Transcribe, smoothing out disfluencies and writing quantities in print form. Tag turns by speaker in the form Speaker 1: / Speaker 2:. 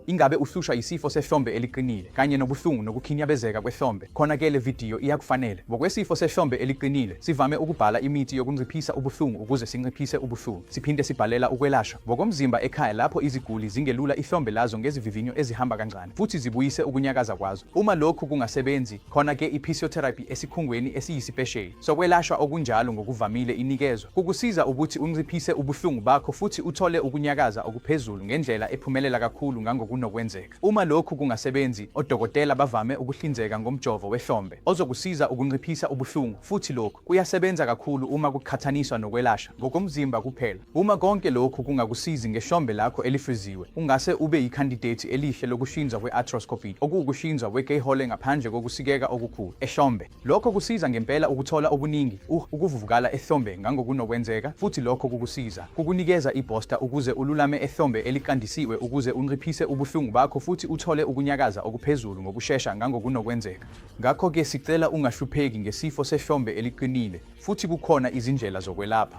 Speaker 1: Ingabe uhlushwa isifo sehlombe eliqinile kanye nobuhlungu nokukhinyabezeka kwehlombe? Khona-ke le video iyakufanele. Ngokwesifo sehlombe eliqinile, sivame ukubhala imithi yokunciphisa ubuhlungu ukuze sinciphise ubuhlungu. Siphinde sibhalela ukwelashwa ngokomzimba ekhaya lapho iziguli zingelula ihlombe lazo ngezivivinyo ezihamba kancane futhi zibuyise ukunyakaza kwazo. Uma lokhu kungasebenzi, khona-ke i-physiotherapy esikhungweni esiyisipesheli sokwelashwa okunjalo ngokuvamile inikezwa. Kukusiza ukuthi unciphise ubuhlungu bakho futhi uthole ukunyakaza okuphezulu ngendlela ephumelela kakhulu ngangokunokwenzeka. Uma lokhu kungasebenzi, odokotela bavame ukuhlinzeka ngomjovo wehlombe ozokusiza ukunciphisa ubuhlungu, futhi lokhu kuyasebenza kakhulu uma kuqhathaniswa nokwelashwa ngokomzimba kuphela. Uma konke lokhu kungakusizi ngehlombe lakho elifriziwe, ungase ube yikhandidate elihle lokuhlinzwa kwe-arthroscopy, okuwukuhlinzwa kwe-keyhole ngaphandle kokusikeka okukhulu ehlombe. Lokho kusiza ngempela ukuthola okuningi ukuvuvukala ehlombe ngangokunokwenzeka, futhi lokho kukusiza kukunikeza i-booster ukuze ululame ehlombe eliqandisiwe ukuze unciphise ubuhlungu bakho futhi uthole ukunyakaza okuphezulu ngokushesha ngangokunokwenzeka. Ngakho-ke sicela ungahlupheki ngesifo sehlombe eliqinile, futhi kukhona izindlela zokwelapha.